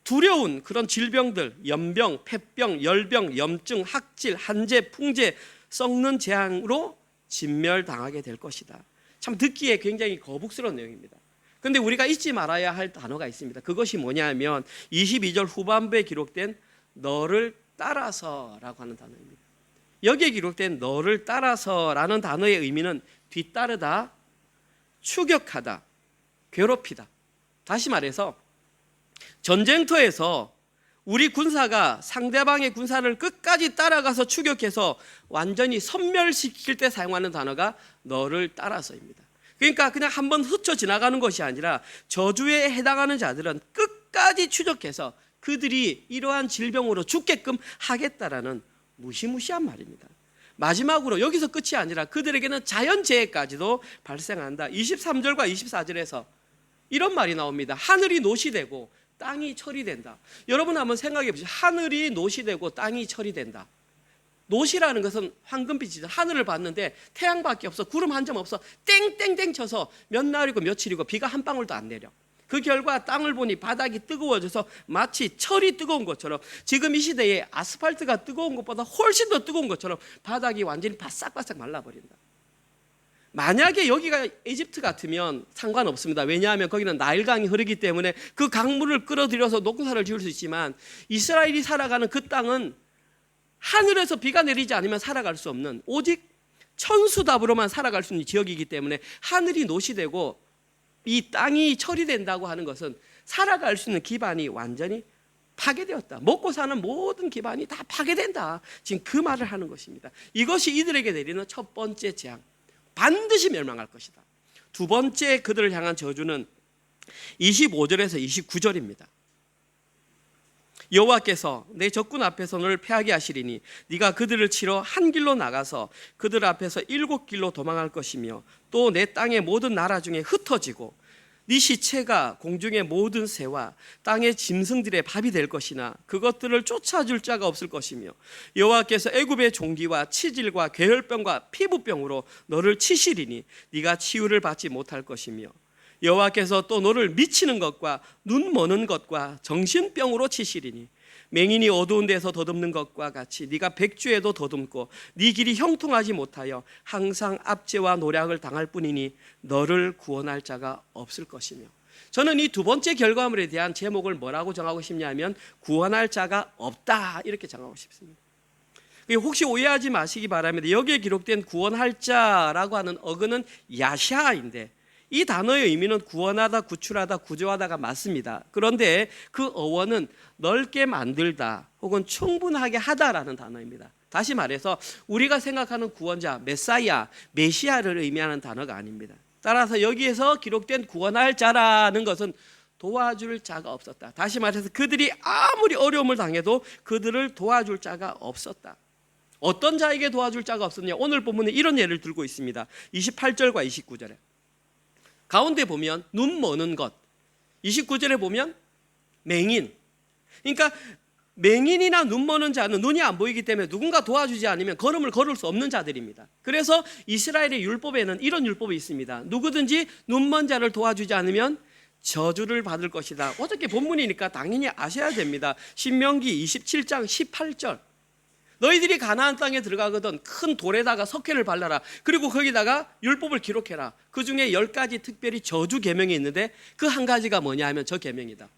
두려운 그런 질병들, 연병, 폐병, 열병, 염증, 학질, 한재, 풍재, 썩는 재앙으로 진멸당하게 될 것이다. 참 듣기에 굉장히 거북스러운 내용입니다. 그런데 우리가 잊지 말아야 할 단어가 있습니다. 그것이 뭐냐면 22절 후반부에 기록된 너를 따라서라고 하는 단어입니다. 여기에 기록된 너를 따라서라는 단어의 의미는 뒤따르다, 추격하다, 괴롭히다. 다시 말해서 전쟁터에서 우리 군사가 상대방의 군사를 끝까지 따라가서 추격해서 완전히 섬멸시킬 때 사용하는 단어가 너를 따라서입니다. 그러니까 그냥 한번 스쳐 지나가는 것이 아니라 저주에 해당하는 자들은 끝까지 추적해서 그들이 이러한 질병으로 죽게끔 하겠다라는 무시무시한 말입니다. 마지막으로 여기서 끝이 아니라 그들에게는 자연재해까지도 발생한다. 23절과 24절에서 이런 말이 나옵니다. 하늘이 노시되고 땅이 철이 된다. 여러분 한번 생각해 보시죠. 하늘이 노시 되고 땅이 철이 된다. 노시라는 것은 황금빛이죠. 하늘을 봤는데 태양밖에 없어. 구름 한 점 없어. 땡땡땡 쳐서 몇 날이고 며칠이고 비가 한 방울도 안 내려. 그 결과 땅을 보니 바닥이 뜨거워져서 마치 철이 뜨거운 것처럼, 지금 이 시대에 아스팔트가 뜨거운 것보다 훨씬 더 뜨거운 것처럼 바닥이 완전히 바싹바싹 말라버린다. 만약에 여기가 이집트 같으면 상관없습니다. 왜냐하면 거기는 나일강이 흐르기 때문에 그 강물을 끌어들여서 녹사를 지을 수 있지만 이스라엘이 살아가는 그 땅은 하늘에서 비가 내리지 않으면 살아갈 수 없는, 오직 천수답으로만 살아갈 수 있는 지역이기 때문에 하늘이 노시되고 이 땅이 처리된다고 하는 것은 살아갈 수 있는 기반이 완전히 파괴되었다. 먹고 사는 모든 기반이 다 파괴된다. 지금 그 말을 하는 것입니다. 이것이 이들에게 내리는 첫 번째 재앙. 반드시 멸망할 것이다. 두 번째 그들을 향한 저주는 25절에서 29절입니다. 여호와께서 내 적군 앞에서 너를 패하게 하시리니 네가 그들을 치러 한 길로 나가서 그들 앞에서 7길로 도망할 것이며 또 내 땅의 모든 나라 중에 흩어지고 네 시체가 공중의 모든 새와 땅의 짐승들의 밥이 될 것이나 그것들을 쫓아줄 자가 없을 것이며 여호와께서 애굽의 종기와 치질과 괴혈병과 피부병으로 너를 치시리니 네가 치유를 받지 못할 것이며 여호와께서 또 너를 미치는 것과 눈 머는 것과 정신병으로 치시리니 맹인이 어두운 데서 더듬는 것과 같이 네가 백주에도 더듬고 네 길이 형통하지 못하여 항상 압제와 노략을 당할 뿐이니 너를 구원할 자가 없을 것이며. 저는 이 두 번째 결과물에 대한 제목을 뭐라고 정하고 싶냐면 구원할 자가 없다 이렇게 정하고 싶습니다. 혹시 오해하지 마시기 바랍니다. 여기에 기록된 구원할 자라고 하는 어근은 야샤인데 이 단어의 의미는 구원하다, 구출하다, 구조하다가 맞습니다. 그런데 그 어원은 넓게 만들다 혹은 충분하게 하다라는 단어입니다. 다시 말해서 우리가 생각하는 구원자, 메사이아, 메시아를 의미하는 단어가 아닙니다. 따라서 여기에서 기록된 구원할 자라는 것은 도와줄 자가 없었다. 다시 말해서 그들이 아무리 어려움을 당해도 그들을 도와줄 자가 없었다. 어떤 자에게 도와줄 자가 없었냐? 오늘 본문에 이런 예를 들고 있습니다. 28절과 29절에 가운데 보면 눈 머는 것, 29절에 보면 맹인. 그러니까 맹인이나 눈 머는 자는 눈이 안 보이기 때문에 누군가 도와주지 않으면 걸음을 걸을 수 없는 자들입니다. 그래서 이스라엘의 율법에는 이런 율법이 있습니다. 누구든지 눈 먼 자를 도와주지 않으면 저주를 받을 것이다. 어저께 본문이니까 당연히 아셔야 됩니다. 신명기 27장 18절. 너희들이 가나안 땅에 들어가거든 큰 돌에다가 석회를 발라라. 그리고 거기다가 율법을 기록해라. 그 중에 10가지 특별히 저주 계명이 있는데 그 한 가지가 뭐냐 하면 저 계명이다.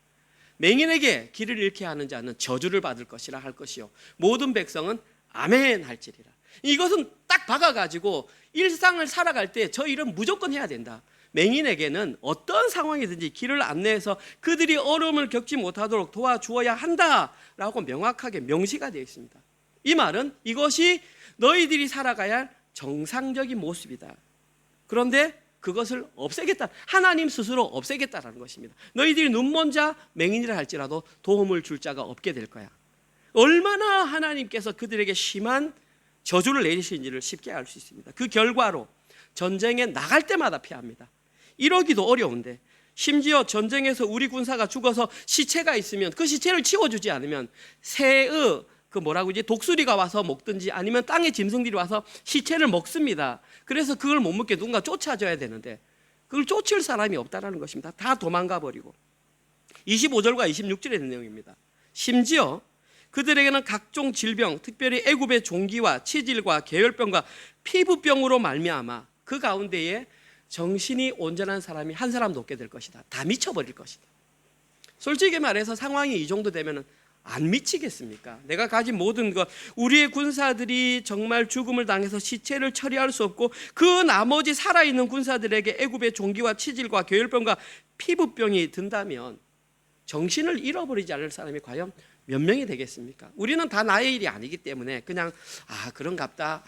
맹인에게 길을 잃게 하는 자는 저주를 받을 것이라 할 것이요 모든 백성은 아멘 할지리라. 이것은 딱 박아가지고 일상을 살아갈 때 저 일은 무조건 해야 된다. 맹인에게는 어떤 상황이든지 길을 안내해서 그들이 어려움을 겪지 못하도록 도와주어야 한다라고 명확하게 명시가 되어 있습니다. 이 말은 이것이 너희들이 살아가야 할 정상적인 모습이다. 그런데 그것을 없애겠다. 하나님 스스로 없애겠다라는 것입니다. 너희들이 눈먼 자 맹인이라 할지라도 도움을 줄 자가 없게 될 거야. 얼마나 하나님께서 그들에게 심한 저주를 내리시는지를 쉽게 알 수 있습니다. 그 결과로 전쟁에 나갈 때마다 피합니다. 이러기도 어려운데 심지어 전쟁에서 우리 군사가 죽어서 시체가 있으면 그 시체를 치워주지 않으면 새의 독수리가 와서 먹든지 아니면 땅의 짐승들이 와서 시체를 먹습니다. 그래서 그걸 못 먹게 누군가 쫓아줘야 되는데 그걸 쫓을 사람이 없다라는 것입니다. 다 도망가 버리고. 25절과 26절의 내용입니다. 심지어 그들에게는 각종 질병, 특별히 애굽의 종기와 치질과 계열병과 피부병으로 말미암아 그 가운데에 정신이 온전한 사람이 한 사람도 없게 될 것이다. 다 미쳐버릴 것이다. 솔직히 말해서 상황이 이 정도 되면은 안 미치겠습니까? 내가 가진 모든 것, 우리의 군사들이 정말 죽음을 당해서 시체를 처리할 수 없고 그 나머지 살아있는 군사들에게 애굽의 종기와 치질과 괴혈병과 피부병이 든다면 정신을 잃어버리지 않을 사람이 과연 몇 명이 되겠습니까? 우리는 다 나의 일이 아니기 때문에 그냥 그런갑다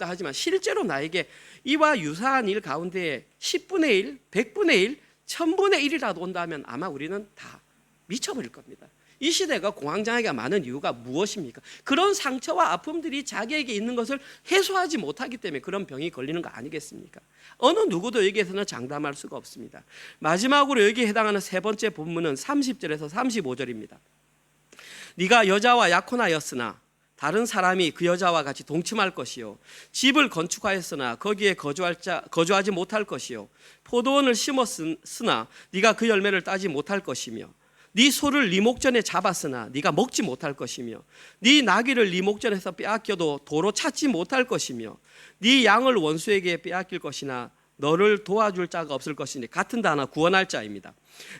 하지만 실제로 나에게 이와 유사한 일 가운데 10분의 1, 100분의 1, 1000분의 1이라도 온다면 아마 우리는 다 미쳐버릴 겁니다. 이 시대가 공황장애가 많은 이유가 무엇입니까? 그런 상처와 아픔들이 자기에게 있는 것을 해소하지 못하기 때문에 그런 병이 걸리는 거 아니겠습니까? 어느 누구도 여기에서는 장담할 수가 없습니다. 마지막으로 여기에 해당하는 세 번째 본문은 30절에서 35절입니다. 네가 여자와 약혼하였으나 다른 사람이 그 여자와 같이 동침할 것이요 집을 건축하였으나 거기에 거주하지 못할 것이요 포도원을 심었으나 네가 그 열매를 따지 못할 것이며 네 소를 네 목전에 잡았으나 네가 먹지 못할 것이며 네 나귀를 네 목전에서 빼앗겨도 도로 찾지 못할 것이며 네 양을 원수에게 빼앗길 것이나 너를 도와줄 자가 없을 것이니 같은 단어 구원할 자입니다.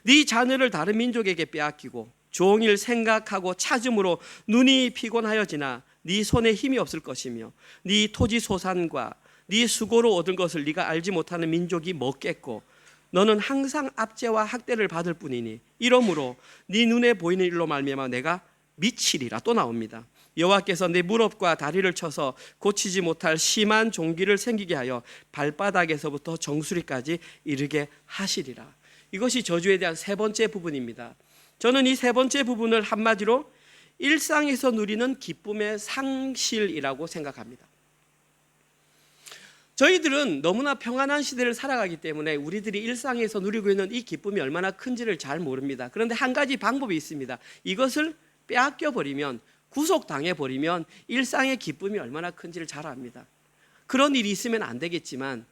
네 자녀를 다른 민족에게 빼앗기고 종일 생각하고 찾음으로 눈이 피곤하여지나 네 손에 힘이 없을 것이며 네 토지 소산과 네 수고로 얻은 것을 네가 알지 못하는 민족이 먹겠고 너는 항상 압제와 학대를 받을 뿐이니 이러므로 네 눈에 보이는 일로 말미암아 내가 미치리라. 또 나옵니다. 여호와께서 내 무릎과 다리를 쳐서 고치지 못할 심한 종기를 생기게 하여 발바닥에서부터 정수리까지 이르게 하시리라. 이것이 저주에 대한 세 번째 부분입니다. 저는 이 세 번째 부분을 한마디로 일상에서 누리는 기쁨의 상실이라고 생각합니다. 저희들은 너무나 평안한 시대를 살아가기 때문에 우리들이 일상에서 누리고 있는 이 기쁨이 얼마나 큰지를 잘 모릅니다. 그런데 한 가지 방법이 있습니다. 이것을 빼앗겨 버리면, 구속당해 버리면 일상의 기쁨이 얼마나 큰지를 잘 압니다. 그런 일이 있으면 안 되겠지만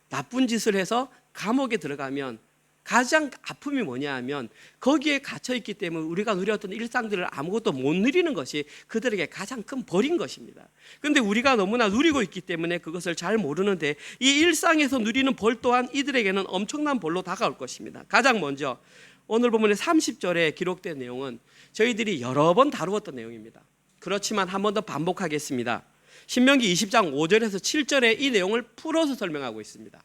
나쁜 짓을 해서 감옥에 들어가면 가장 아픔이 뭐냐 하면 거기에 갇혀 있기 때문에 우리가 누렸던 일상들을 아무것도 못 누리는 것이 그들에게 가장 큰 벌인 것입니다. 그런데 우리가 너무나 누리고 있기 때문에 그것을 잘 모르는데 이 일상에서 누리는 벌 또한 이들에게는 엄청난 벌로 다가올 것입니다. 가장 먼저 오늘 본문의 30절에 기록된 내용은 저희들이 여러 번 다루었던 내용입니다. 그렇지만 한 번 더 반복하겠습니다. 신명기 20장 5절에서 7절에 이 내용을 풀어서 설명하고 있습니다.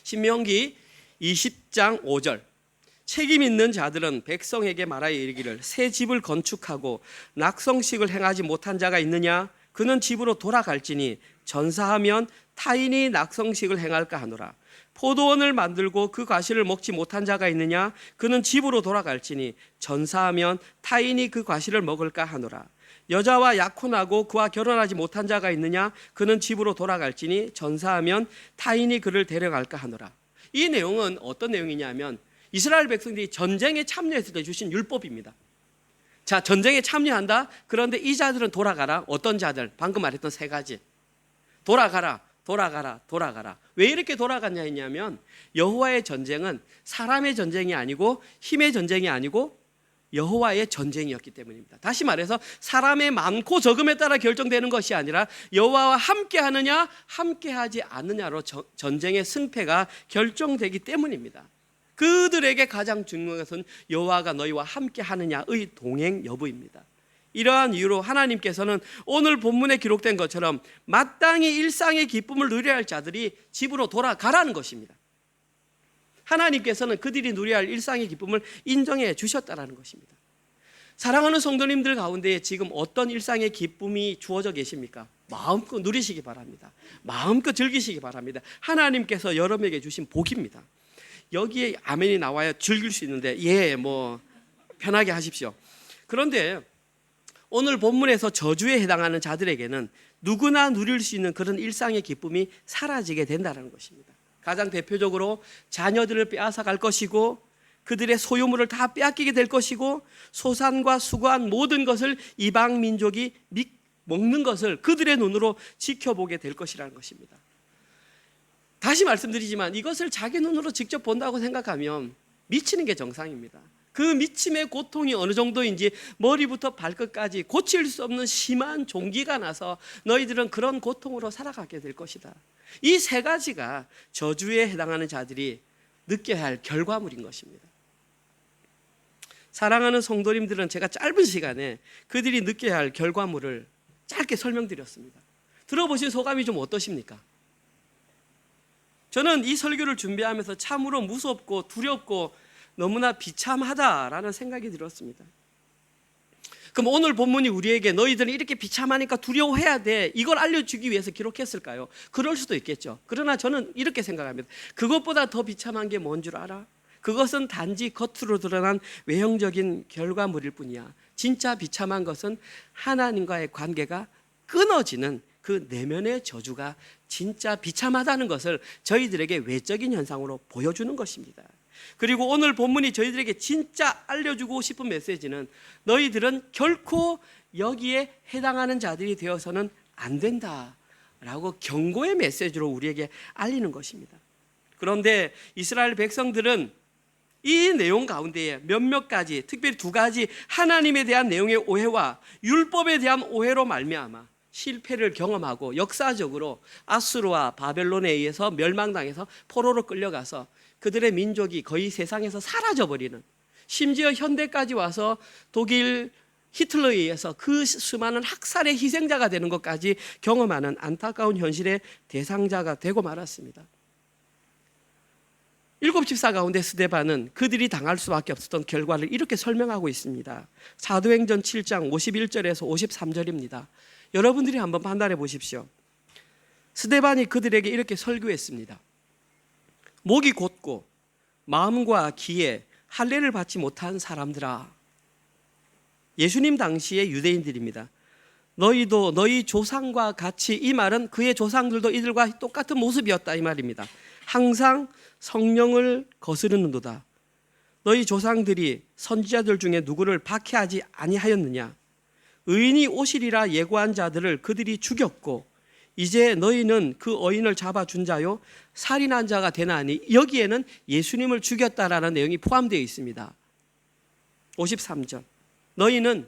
신명기 20장 5절, 책임 있는 자들은 백성에게 말하여 이르기를 새 집을 건축하고 낙성식을 행하지 못한 자가 있느냐? 그는 집으로 돌아갈지니 전사하면 타인이 낙성식을 행할까 하노라. 포도원을 만들고 그 과실을 먹지 못한 자가 있느냐? 그는 집으로 돌아갈지니 전사하면 타인이 그 과실을 먹을까 하노라. 여자와 약혼하고 그와 결혼하지 못한 자가 있느냐? 그는 집으로 돌아갈지니 전사하면 타인이 그를 데려갈까 하노라. 이 내용은 어떤 내용이냐면 이스라엘 백성들이 전쟁에 참여했을 때 주신 율법입니다. 자, 전쟁에 참여한다. 그런데 이 자들은 돌아가라. 어떤 자들? 방금 말했던 세 가지. 돌아가라. 돌아가라. 돌아가라. 왜 이렇게 돌아갔냐 했냐면 여호와의 전쟁은 사람의 전쟁이 아니고 힘의 전쟁이 아니고 여호와의 전쟁이었기 때문입니다. 다시 말해서 사람의 많고 적음에 따라 결정되는 것이 아니라 여호와와 함께 하느냐 함께하지 않느냐로 전쟁의 승패가 결정되기 때문입니다. 그들에게 가장 중요한 것은 여호와가 너희와 함께 하느냐의 동행 여부입니다. 이러한 이유로 하나님께서는 오늘 본문에 기록된 것처럼 마땅히 일상의 기쁨을 누려야 할 자들이 집으로 돌아가라는 것입니다. 하나님께서는 그들이 누려야 할 일상의 기쁨을 인정해 주셨다는 것입니다. 사랑하는 성도님들 가운데 지금 어떤 일상의 기쁨이 주어져 계십니까? 마음껏 누리시기 바랍니다. 마음껏 즐기시기 바랍니다. 하나님께서 여러분에게 주신 복입니다. 여기에 아멘이 나와야 즐길 수 있는데 편하게 하십시오. 그런데 오늘 본문에서 저주에 해당하는 자들에게는 누구나 누릴 수 있는 그런 일상의 기쁨이 사라지게 된다는 것입니다. 가장 대표적으로 자녀들을 빼앗아 갈 것이고 그들의 소유물을 다 빼앗기게 될 것이고 소산과 수고한 모든 것을 이방 민족이 먹는 것을 그들의 눈으로 지켜보게 될 것이라는 것입니다. 다시 말씀드리지만 이것을 자기 눈으로 직접 본다고 생각하면 미치는 게 정상입니다. 그 미침의 고통이 어느 정도인지 머리부터 발끝까지 고칠 수 없는 심한 종기가 나서 너희들은 그런 고통으로 살아가게 될 것이다. 이 세 가지가 저주에 해당하는 자들이 느껴야 할 결과물인 것입니다. 사랑하는 성도님들은 제가 짧은 시간에 그들이 느껴야 할 결과물을 짧게 설명드렸습니다. 들어보신 소감이 좀 어떠십니까? 저는 이 설교를 준비하면서 참으로 무섭고 두렵고 너무나 비참하다라는 생각이 들었습니다. 그럼 오늘 본문이 우리에게 너희들은 이렇게 비참하니까 두려워해야 돼, 이걸 알려주기 위해서 기록했을까요? 그럴 수도 있겠죠. 그러나 저는 이렇게 생각합니다. 그것보다 더 비참한 게 뭔 줄 알아? 그것은 단지 겉으로 드러난 외형적인 결과물일 뿐이야. 진짜 비참한 것은 하나님과의 관계가 끊어지는 그 내면의 저주가 진짜 비참하다는 것을 저희들에게 외적인 현상으로 보여주는 것입니다. 그리고 오늘 본문이 저희들에게 진짜 알려주고 싶은 메시지는 너희들은 결코 여기에 해당하는 자들이 되어서는 안 된다라고 경고의 메시지로 우리에게 알리는 것입니다. 그런데 이스라엘 백성들은 이 내용 가운데에 몇몇 가지, 특별히 두 가지 하나님에 대한 내용의 오해와 율법에 대한 오해로 말미암아 실패를 경험하고 역사적으로 아수르와 바벨론에 의해서 멸망당해서 포로로 끌려가서 그들의 민족이 거의 세상에서 사라져버리는, 심지어 현대까지 와서 독일 히틀러에 의해서 그 수많은 학살의 희생자가 되는 것까지 경험하는 안타까운 현실의 대상자가 되고 말았습니다. 일곱 집사 가운데 스데반은 그들이 당할 수밖에 없었던 결과를 이렇게 설명하고 있습니다. 사도행전 7장 51절에서 53절입니다. 여러분들이 한번 판단해 보십시오. 스데반이 그들에게 이렇게 설교했습니다. 목이 곧고 마음과 귀에 할례를 받지 못한 사람들아, 예수님 당시의 유대인들입니다. 너희도 너희 조상과 같이, 이 말은 그의 조상들도 이들과 똑같은 모습이었다 이 말입니다. 항상 성령을 거스르는도다. 너희 조상들이 선지자들 중에 누구를 박해하지 아니하였느냐? 의인이 오시리라 예고한 자들을 그들이 죽였고 이제 너희는 그 어인을 잡아준 자요 살인한 자가 되나니, 여기에는 예수님을 죽였다라는 내용이 포함되어 있습니다. 53절 너희는,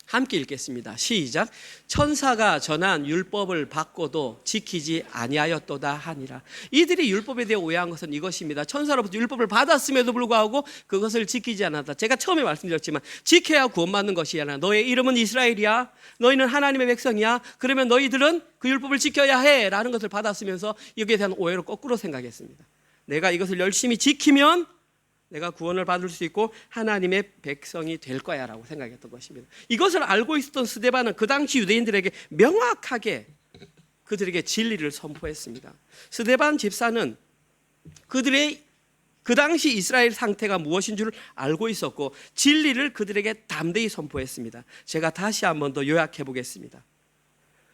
함께 읽겠습니다. 시작. 천사가 전한 율법을 받고도 지키지 아니하였도다 하니라. 이들이 율법에 대해 오해한 것은 이것입니다. 천사로부터 율법을 받았음에도 불구하고 그것을 지키지 않았다. 제가 처음에 말씀드렸지만 지켜야 구원받는 것이야. 너의 이름은 이스라엘이야. 너희는 하나님의 백성이야. 그러면 너희들은 그 율법을 지켜야 해 라는 것을 받았으면서 여기에 대한 오해로 거꾸로 생각했습니다. 내가 이것을 열심히 지키면 내가 구원을 받을 수 있고 하나님의 백성이 될 거야 라고 생각했던 것입니다. 이것을 알고 있었던 스데반은 그 당시 유대인들에게 명확하게 그들에게 진리를 선포했습니다. 스데반 집사는 그들의 그 당시 이스라엘 상태가 무엇인 줄 알고 있었고 진리를 그들에게 담대히 선포했습니다. 제가 다시 한 번 더 요약해 보겠습니다.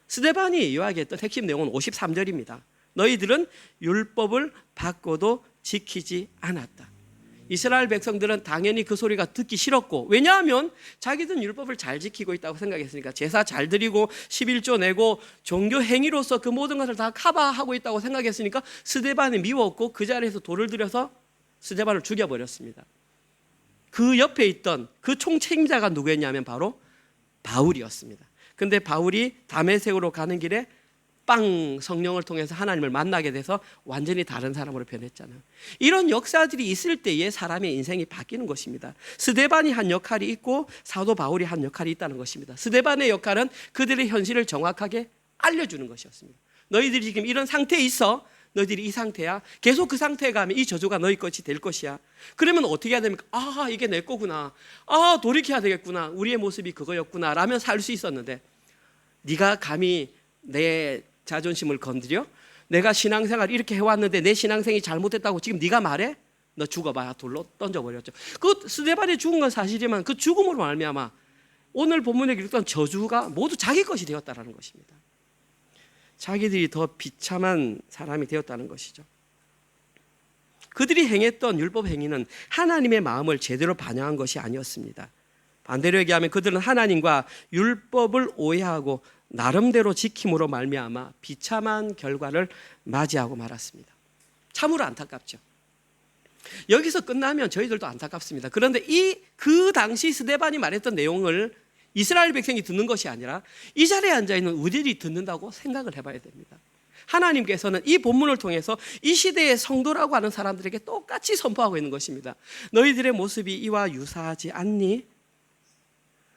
스데반이 요약했던 핵심 내용은 53절입니다. 너희들은 율법을 받고도 지키지 않았다. 이스라엘 백성들은 당연히 그 소리가 듣기 싫었고, 왜냐하면 자기들은 율법을 잘 지키고 있다고 생각했으니까, 제사 잘 드리고 11조 내고 종교 행위로서 그 모든 것을 다 커버하고 있다고 생각했으니까 스데반이 미웠고 그 자리에서 돌을 들여서 스데반을 죽여버렸습니다. 그 옆에 있던 그 총책임자가 누구였냐면 바로 바울이었습니다. 근데 바울이 다메섹으로 가는 길에 성령을 통해서 하나님을 만나게 돼서 완전히 다른 사람으로 변했잖아요. 이런 역사들이 있을 때에 사람의 인생이 바뀌는 것입니다. 스데반이 한 역할이 있고 사도 바울이 한 역할이 있다는 것입니다. 스데반의 역할은 그들의 현실을 정확하게 알려주는 것이었습니다. 너희들이 지금 이런 상태에 있어. 너희들이 이 상태야. 계속 그 상태에 가면 이 저주가 너희 것이 될 것이야. 그러면 어떻게 해야 됩니까? 아, 이게 내 거구나. 아, 돌이켜야 되겠구나. 우리의 모습이 그거였구나 라며 살 수 있었는데, 네가 감히 내 자존심을 건드려? 내가 신앙생활 이렇게 해왔는데 내 신앙생이 잘못됐다고 지금 네가 말해? 너 죽어봐. 돌로 던져버렸죠. 그 스데반이 죽은 건 사실이지만 그 죽음으로 말미암아 오늘 본문에 기록된 저주가 모두 자기 것이 되었다는 것입니다. 자기들이 더 비참한 사람이 되었다는 것이죠. 그들이 행했던 율법 행위는 하나님의 마음을 제대로 반영한 것이 아니었습니다. 반대로 얘기하면 그들은 하나님과 율법을 오해하고 나름대로 지킴으로 말미암아 비참한 결과를 맞이하고 말았습니다. 참으로 안타깝죠. 여기서 끝나면 저희들도 안타깝습니다. 그런데 그 당시 스데반이 말했던 내용을 이스라엘 백성이 듣는 것이 아니라 이 자리에 앉아있는 우리들이 듣는다고 생각을 해봐야 됩니다. 하나님께서는 이 본문을 통해서 이 시대의 성도라고 하는 사람들에게 똑같이 선포하고 있는 것입니다. 너희들의 모습이 이와 유사하지 않니?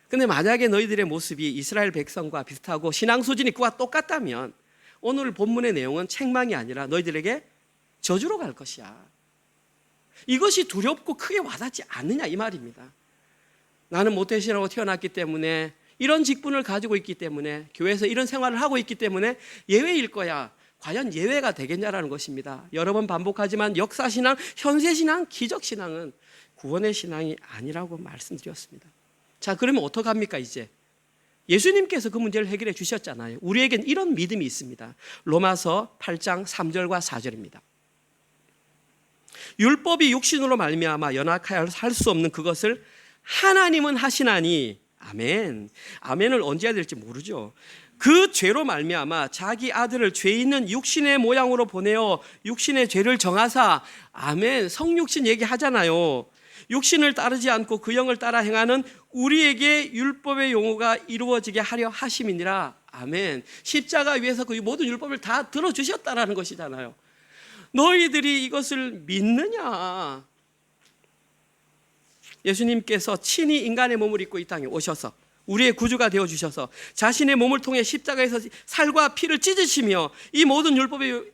근데 만약에 너희들의 모습이 이스라엘 백성과 비슷하고 신앙 수준이 그와 똑같다면 오늘 본문의 내용은 책망이 아니라 너희들에게 저주로 갈 것이야. 이것이 두렵고 크게 와닿지 않느냐 이 말입니다. 나는 모태신앙으로 태어났기 때문에, 이런 직분을 가지고 있기 때문에, 교회에서 이런 생활을 하고 있기 때문에 예외일 거야. 과연 예외가 되겠냐라는 것입니다. 여러 번 반복하지만 역사신앙, 현세신앙, 기적신앙은 구원의 신앙이 아니라고 말씀드렸습니다. 자, 그러면 어떡합니까 이제? 예수님께서 그 문제를 해결해 주셨잖아요. 우리에겐 이런 믿음이 있습니다. 로마서 8장 3절과 4절입니다. 율법이 육신으로 말미암아 연약하여 할 수 없는 그것을 하나님은 하시나니, 아멘. 아멘을 언제 해야 될지 모르죠. 그 죄로 말미암아 자기 아들을 죄 있는 육신의 모양으로 보내어 육신의 죄를 정하사, 아멘. 성육신 얘기하잖아요. 육신을 따르지 않고 그 영을 따라 행하는 우리에게 율법의 용어가 이루어지게 하려 하심이니라. 아멘. 십자가 위에서 그 모든 율법을 다 들어주셨다라는 것이잖아요. 너희들이 이것을 믿느냐? 예수님께서 친히 인간의 몸을 입고 이 땅에 오셔서 우리의 구주가 되어주셔서 자신의 몸을 통해 십자가에서 살과 피를 찢으시며 이 모든 율법의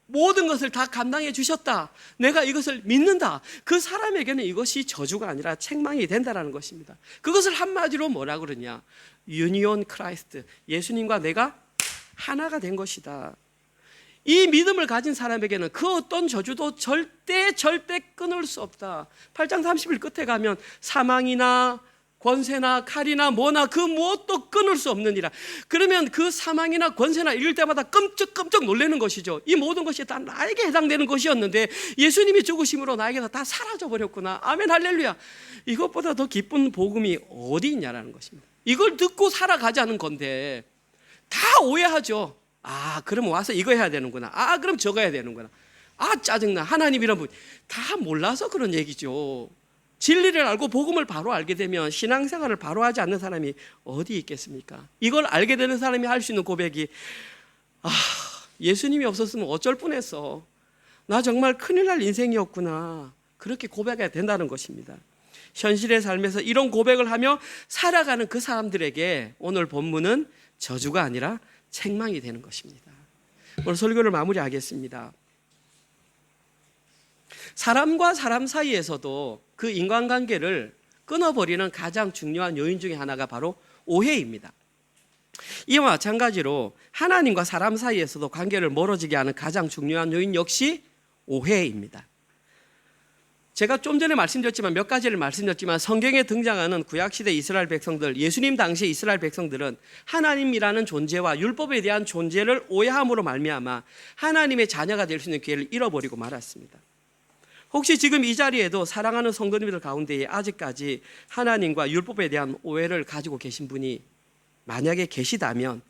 모든 것을 다 감당해 주셨다. 내가 이것을 믿는다. 그 사람에게는 이것이 저주가 아니라 책망이 된다는 것입니다. 그것을 한마디로 뭐라 그러냐? 유니온 크라이스트. 예수님과 내가 하나가 된 것이다. 이 믿음을 가진 사람에게는 그 어떤 저주도 절대 끊을 수 없다. 8장 30일 끝에 가면 사망이나 권세나 칼이나 뭐나 그 무엇도 끊을 수 없느니라. 그러면 그 사망이나 권세나 이럴 때마다 끔찍 놀라는 것이죠. 이 모든 것이 다 나에게 해당되는 것이었는데 예수님이 죽으심으로 나에게서 다 사라져 버렸구나. 아멘 할렐루야. 이것보다 더 기쁜 복음이 어디 있냐라는 것입니다. 이걸 듣고 살아가자는 건데 다 오해하죠. 아, 그럼 와서 이거 해야 되는구나. 아, 그럼 저거 해야 되는구나. 아, 짜증나. 하나님이란 분 다 몰라서 그런 얘기죠. 진리를 알고 복음을 바로 알게 되면 신앙생활을 바로 하지 않는 사람이 어디 있겠습니까? 이걸 알게 되는 사람이 할 수 있는 고백이 예수님이 없었으면 어쩔 뻔했어. 나 정말 큰일 날 인생이었구나. 그렇게 고백해야 된다는 것입니다. 현실의 삶에서 이런 고백을 하며 살아가는 그 사람들에게 오늘 본문은 저주가 아니라 책망이 되는 것입니다. 오늘 설교를 마무리하겠습니다. 사람과 사람 사이에서도 그 인간관계를 끊어버리는 가장 중요한 요인 중에 하나가 바로 오해입니다. 이와 마찬가지로 하나님과 사람 사이에서도 관계를 멀어지게 하는 가장 중요한 요인 역시 오해입니다. 제가 좀 전에 말씀드렸지만 몇 가지를 말씀드렸지만 성경에 등장하는 구약시대 이스라엘 백성들, 예수님 당시 이스라엘 백성들은 하나님이라는 존재와 율법에 대한 존재를 오해함으로 말미암아 하나님의 자녀가 될 수 있는 기회를 잃어버리고 말았습니다. 혹시 지금 이 자리에도 사랑하는 성도님들 가운데에 아직까지 하나님과 율법에 대한 오해를 가지고 계신 분이 만약에 계시다면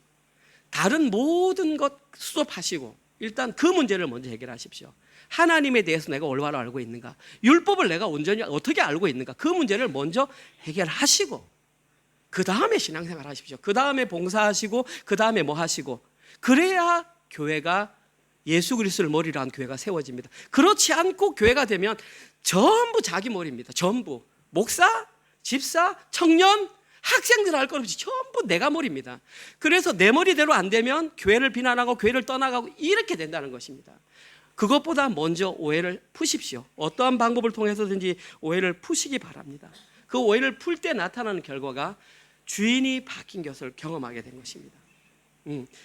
다른 모든 것 수습하시고 일단 그 문제를 먼저 해결하십시오. 하나님에 대해서 내가 올바로 알고 있는가? 율법을 내가 온전히 어떻게 알고 있는가? 그 문제를 먼저 해결하시고 그 다음에 신앙생활 하십시오. 그 다음에 봉사하시고 그 다음에 뭐 하시고 그래야 교회가 예수 그리스도를 머리로 한 교회가 세워집니다. 그렇지 않고 교회가 되면 전부 자기 머리입니다. 전부 목사, 집사, 청년, 학생들 할 것 없이 전부 내가 머리입니다. 그래서 내 머리대로 안 되면 교회를 비난하고 교회를 떠나가고 이렇게 된다는 것입니다. 그것보다 먼저 오해를 푸십시오. 어떠한 방법을 통해서든지 오해를 푸시기 바랍니다. 그 오해를 풀 때 나타나는 결과가 주인이 바뀐 것을 경험하게 된 것입니다.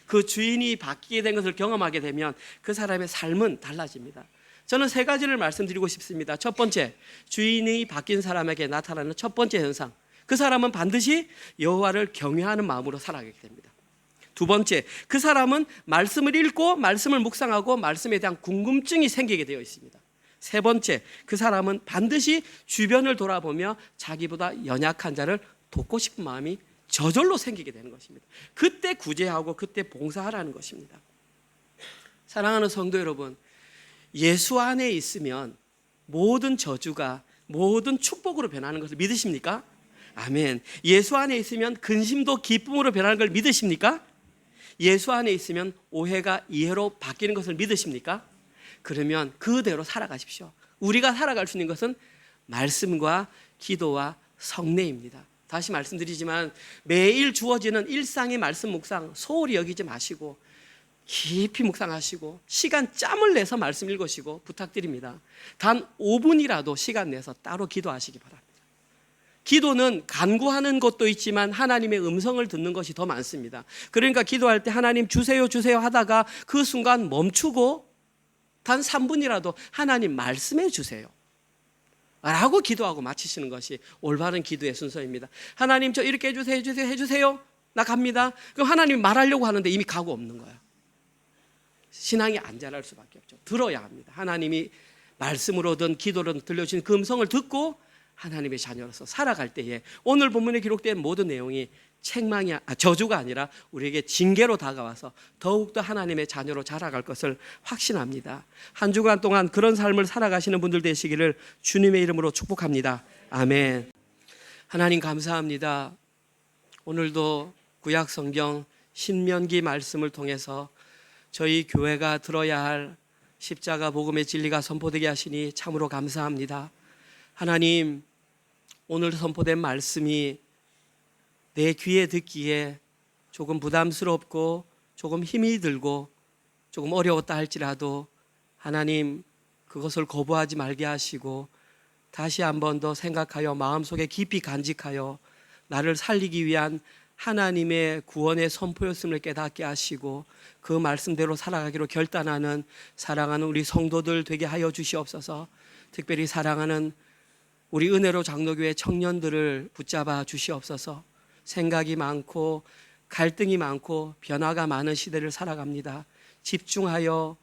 그 주인이 바뀌게 된 것을 경험하게 되면 그 사람의 삶은 달라집니다. 저는 세 가지를 말씀드리고 싶습니다. 첫 번째, 주인이 바뀐 사람에게 나타나는 첫 번째 현상, 그 사람은 반드시 여호와를 경외하는 마음으로 살아가게 됩니다. 두 번째, 그 사람은 말씀을 읽고 말씀을 묵상하고 말씀에 대한 궁금증이 생기게 되어 있습니다. 세 번째, 그 사람은 반드시 주변을 돌아보며 자기보다 연약한 자를 돕고 싶은 마음이 저절로 생기게 되는 것입니다. 그때 구제하고 그때 봉사하라는 것입니다. 사랑하는 성도 여러분, 예수 안에 있으면 모든 저주가 모든 축복으로 변하는 것을 믿으십니까? 아멘. 예수 안에 있으면 근심도 기쁨으로 변하는 걸 믿으십니까? 예수 안에 있으면 오해가 이해로 바뀌는 것을 믿으십니까? 그러면 그대로 살아가십시오. 우리가 살아갈 수 있는 것은 말씀과 기도와 성례입니다. 다시 말씀드리지만 매일 주어지는 일상의 말씀 묵상 소홀히 여기지 마시고 깊이 묵상하시고 시간 짬을 내서 말씀 읽으시고 부탁드립니다. 단 5분이라도 시간 내서 따로 기도하시기 바랍니다. 기도는 간구하는 것도 있지만 하나님의 음성을 듣는 것이 더 많습니다. 그러니까 기도할 때 하나님 주세요 주세요 하다가 그 순간 멈추고 단 3분이라도 하나님 말씀해 주세요 라고 기도하고 마치시는 것이 올바른 기도의 순서입니다. 하나님 저 이렇게 해주세요 해주세요 나 갑니다. 그럼 하나님 말하려고 하는데 이미 가고 없는 거예요. 신앙이 안 자랄 수밖에 없죠. 들어야 합니다. 하나님이 말씀으로든 기도로든 들려주신 그 음성을 듣고 하나님의 자녀로서 살아갈 때에 오늘 본문에 기록된 모든 내용이 저주가 아니라 우리에게 징계로 다가와서 더욱더 하나님의 자녀로 자라갈 것을 확신합니다. 한 주간 동안 그런 삶을 살아가시는 분들 되시기를 주님의 이름으로 축복합니다. 아멘. 하나님 감사합니다. 오늘도 구약 성경 신명기 말씀을 통해서 저희 교회가 들어야 할 십자가 복음의 진리가 선포되게 하시니 참으로 감사합니다. 하나님, 오늘 선포된 말씀이 내 귀에 듣기에 조금 부담스럽고 조금 힘이 들고 조금 어려웠다 할지라도 하나님, 그것을 거부하지 말게 하시고 다시 한 번 더 생각하여 마음속에 깊이 간직하여 나를 살리기 위한 하나님의 구원의 선포였음을 깨닫게 하시고 그 말씀대로 살아가기로 결단하는 사랑하는 우리 성도들 되게 하여 주시옵소서. 특별히 사랑하는 우리 은혜로 장로교회 청년들을 붙잡아 주시옵소서. 생각이 많고 갈등이 많고 변화가 많은 시대를 살아갑니다. 집중하여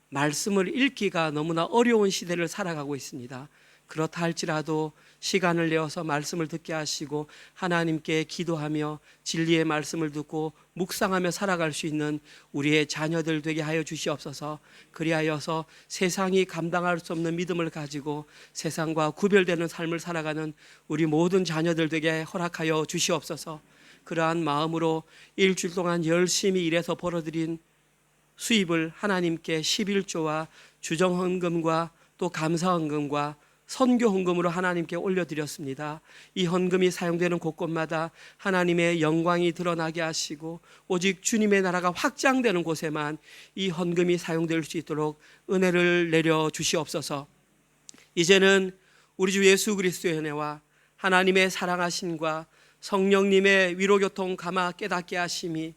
말씀을 읽기가 너무나 어려운 시대를 살아가고 있습니다. 그렇다 할지라도 시간을 내어서 말씀을 듣게 하시고 하나님께 기도하며 진리의 말씀을 듣고 묵상하며 살아갈 수 있는 우리의 자녀들 되게 하여 주시옵소서. 그리하여서 세상이 감당할 수 없는 믿음을 가지고 세상과 구별되는 삶을 살아가는 우리 모든 자녀들 되게 허락하여 주시옵소서. 그러한 마음으로 일주일 동안 열심히 일해서 벌어들인 수입을 하나님께 11조와 주정헌금과 또 감사헌금과 선교헌금으로 하나님께 올려드렸습니다. 이 헌금이 사용되는 곳곳마다 하나님의 영광이 드러나게 하시고 오직 주님의 나라가 확장되는 곳에만 이 헌금이 사용될 수 있도록 은혜를 내려 주시옵소서. 이제는 우리 주 예수 그리스도의 은혜와 하나님의 사랑하심과 성령님의 위로교통 감화 깨닫게 하심이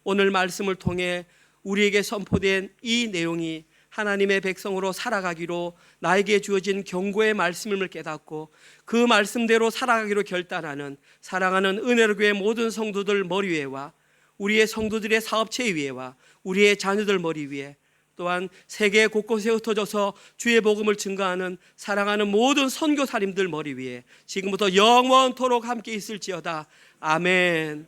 오늘 말씀을 통해 우리에게 선포된 이 내용이 하나님의 백성으로 살아가기로 나에게 주어진 경고의 말씀임을 깨닫고 그 말씀대로 살아가기로 결단하는 사랑하는 은혜로 교회 모든 성도들 머리 위에와 우리의 성도들의 사업체 위에와 우리의 자녀들 머리 위에 또한 세계 곳곳에 흩어져서 주의 복음을 증거하는 사랑하는 모든 선교사님들 머리 위에 지금부터 영원토록 함께 있을지어다. 아멘.